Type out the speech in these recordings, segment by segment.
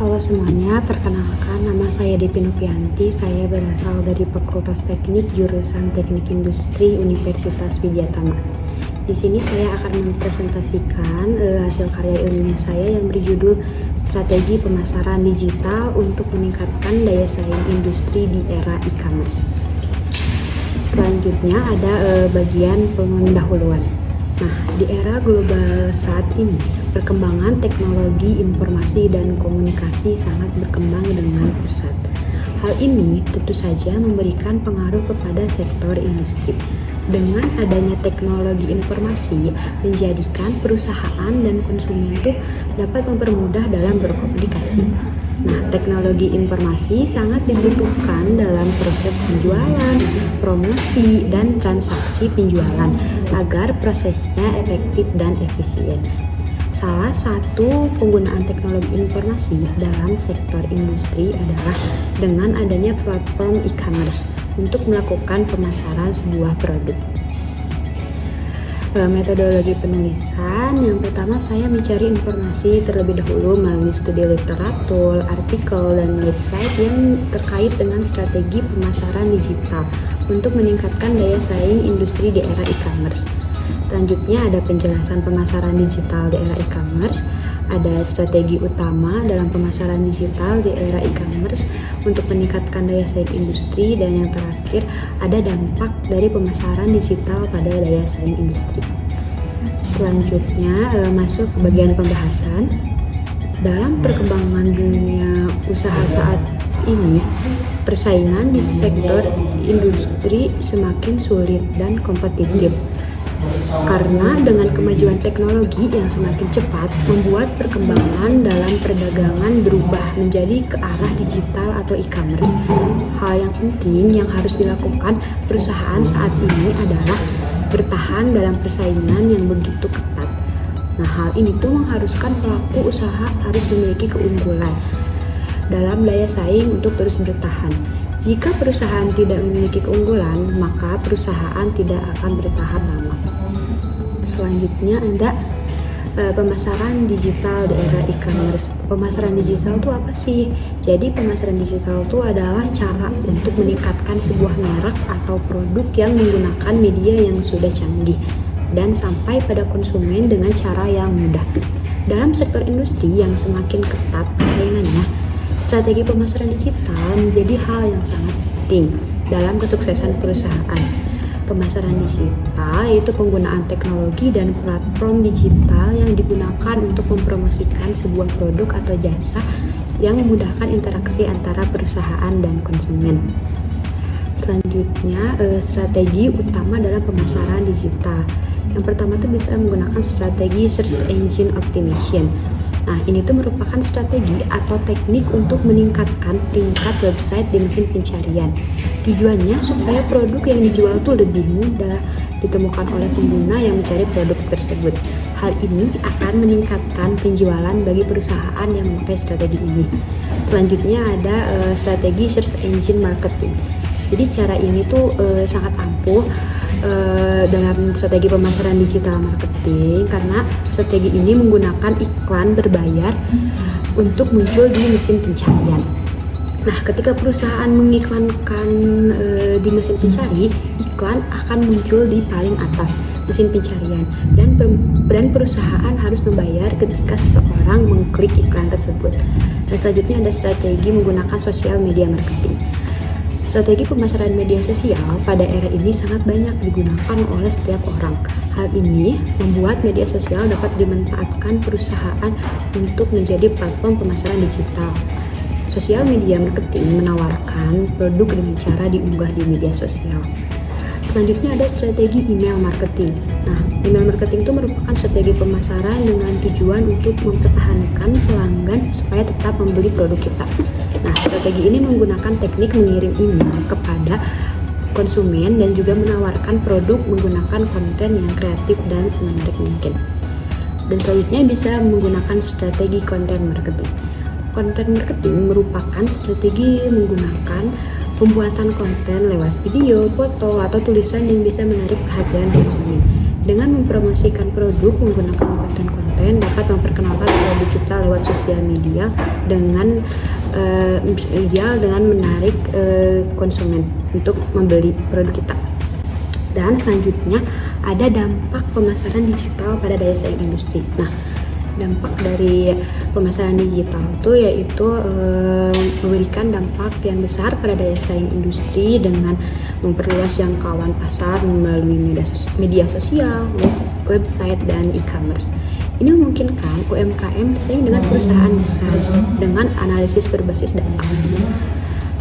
Halo semuanya, perkenalkan nama saya Depi Nopianti. Saya berasal dari Fakultas Teknik jurusan Teknik Industri Universitas Widyatama. Di sini saya akan mempresentasikan hasil karya ilmiah saya yang berjudul Strategi Pemasaran Digital untuk Meningkatkan Daya Saing Industri di Era E-commerce. Selanjutnya ada bagian pendahuluan. Nah, di era global saat ini, perkembangan teknologi informasi dan komunikasi sangat berkembang dengan pesat. Hal ini tentu saja memberikan pengaruh kepada sektor industri. Dengan adanya teknologi informasi, menjadikan perusahaan dan konsumen itu dapat mempermudah dalam berkomunikasi. Nah, teknologi informasi sangat dibutuhkan dalam proses penjualan, promosi, dan transaksi penjualan agar prosesnya efektif dan efisien. Salah satu penggunaan teknologi informasi dalam sektor industri adalah dengan adanya platform e-commerce untuk melakukan pemasaran sebuah produk. Metodologi penulisan, yang pertama saya mencari informasi terlebih dahulu melalui studi literatur, artikel, dan website yang terkait dengan strategi pemasaran digital untuk meningkatkan daya saing industri di era e-commerce. Selanjutnya ada penjelasan pemasaran digital di era e-commerce, ada strategi utama dalam pemasaran digital di era e-commerce untuk meningkatkan daya saing industri, dan yang terakhir ada dampak dari pemasaran digital pada daya saing industri. Selanjutnya masuk ke bagian pembahasan. Dalam perkembangan dunia usaha saat ini, persaingan di sektor industri semakin sulit dan kompetitif. Karena dengan kemajuan teknologi yang semakin cepat membuat perkembangan dalam perdagangan berubah menjadi ke arah digital atau e-commerce. Hal yang penting yang harus dilakukan perusahaan saat ini adalah bertahan dalam persaingan yang begitu ketat. Nah, hal ini tuh mengharuskan pelaku usaha harus memiliki keunggulan dalam daya saing untuk terus bertahan. Jika perusahaan tidak memiliki keunggulan, maka perusahaan tidak akan bertahan lama. Selanjutnya ada pemasaran digital di era e-commerce. Pemasaran digital itu apa sih? Jadi pemasaran digital itu adalah cara untuk meningkatkan sebuah merek atau produk yang menggunakan media yang sudah canggih dan sampai pada konsumen dengan cara yang mudah. Dalam sektor industri yang semakin ketat persaingannya, strategi pemasaran digital menjadi hal yang sangat penting dalam kesuksesan perusahaan. Pemasaran digital yaitu penggunaan teknologi dan platform digital yang digunakan untuk mempromosikan sebuah produk atau jasa yang memudahkan interaksi antara perusahaan dan konsumen. Selanjutnya, strategi utama dalam pemasaran digital. Yang pertama itu bisa menggunakan strategi search engine optimization. Nah, ini tuh merupakan strategi atau teknik untuk meningkatkan peringkat website di mesin pencarian. Tujuannya supaya produk yang dijual tuh lebih mudah ditemukan oleh pengguna yang mencari produk tersebut. Hal ini akan meningkatkan penjualan bagi perusahaan yang memakai strategi ini. Selanjutnya ada strategi search engine marketing. Jadi cara ini tuh sangat ampuh dalam strategi pemasaran digital marketing, karena strategi ini menggunakan iklan berbayar untuk muncul di mesin pencarian. Nah, ketika perusahaan mengiklankan di mesin pencari, iklan akan muncul di paling atas mesin pencarian, dan perusahaan harus membayar ketika seseorang mengklik iklan tersebut. Dan selanjutnya ada strategi menggunakan sosial media marketing. Strategi pemasaran media sosial pada era ini sangat banyak digunakan oleh setiap orang. Hal ini membuat media sosial dapat dimanfaatkan perusahaan untuk menjadi platform pemasaran digital. Sosial media marketing menawarkan produk dengan cara diunggah di media sosial. Selanjutnya ada strategi email marketing. Nah, email marketing itu merupakan strategi pemasaran dengan tujuan untuk mempertahankan pelanggan supaya tetap membeli produk kita. Nah, strategi ini menggunakan teknik mengirim email kepada konsumen dan juga menawarkan produk menggunakan konten yang kreatif dan semenarik mungkin. Dan selanjutnya bisa menggunakan strategi content marketing. Content marketing merupakan strategi menggunakan pembuatan konten lewat video, foto, atau tulisan yang bisa menarik perhatian konsumen. Dengan mempromosikan produk menggunakan konten-konten dapat memperkenalkan produk kita lewat sosial media dengan menarik konsumen untuk membeli produk kita. Dan selanjutnya ada dampak pemasaran digital pada daya saing industri. Nah, dampak dari pemasaran digital itu yaitu memberikan dampak yang besar pada daya saing industri dengan memperluas jangkauan pasar melalui media sosial, website, dan e-commerce. Ini memungkinkan UMKM bersaing dengan perusahaan besar dengan analisis berbasis data.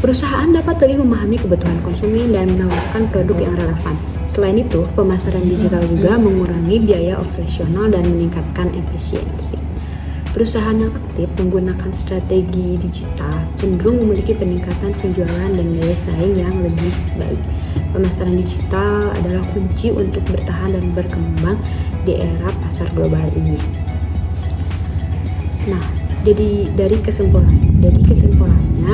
Perusahaan dapat lebih memahami kebutuhan konsumen dan menawarkan produk yang relevan. Selain itu, pemasaran digital juga mengurangi biaya operasional dan meningkatkan efisiensi. Perusahaan yang aktif menggunakan strategi digital cenderung memiliki peningkatan penjualan dan daya saing yang lebih baik. Pemasaran digital adalah kunci untuk bertahan dan berkembang di era pasar global ini. Nah, dari kesimpulannya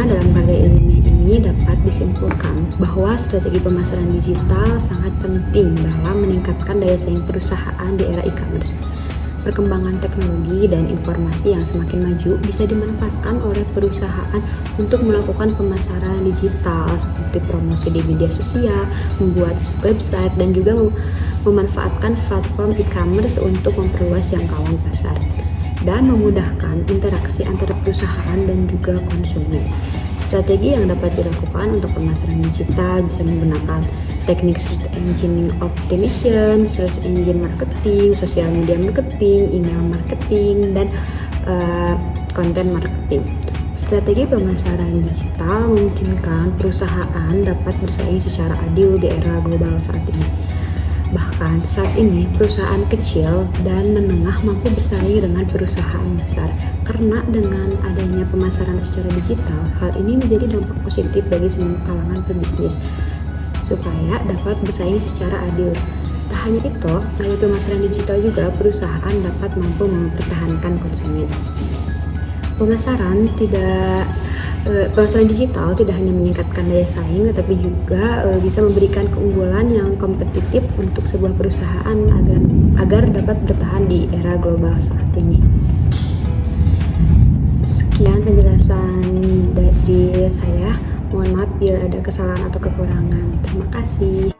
dalam karya ilmiah ini dapat disimpulkan bahwa strategi pemasaran digital sangat penting dalam meningkatkan daya saing perusahaan di era e-commerce. Perkembangan teknologi dan informasi yang semakin maju bisa dimanfaatkan oleh perusahaan untuk melakukan pemasaran digital seperti promosi di media sosial, membuat website, dan juga memanfaatkan platform e-commerce untuk memperluas jangkauan pasar dan memudahkan interaksi antara perusahaan dan juga konsumen. Strategi yang dapat dilakukan untuk pemasaran digital bisa menggunakan teknik search engine optimization, search engine marketing, social media marketing, email marketing, dan content marketing. Strategi pemasaran digital memungkinkan perusahaan dapat bersaing secara adil di era global saat ini. Bahkan saat ini perusahaan kecil dan menengah mampu bersaing dengan perusahaan besar karena dengan adanya pemasaran secara digital, hal ini menjadi dampak positif bagi semua kalangan pebisnis supaya dapat bersaing secara adil. Tak hanya itu, melalui pemasaran digital juga perusahaan dapat mampu mempertahankan konsumen. Pemasaran digital tidak hanya meningkatkan daya saing, tetapi juga bisa memberikan keunggulan yang kompetitif untuk sebuah perusahaan agar dapat bertahan di era global saat ini. Sekian penjelasan dari saya. Mohon maaf bila ada kesalahan atau kekurangan. Terima kasih.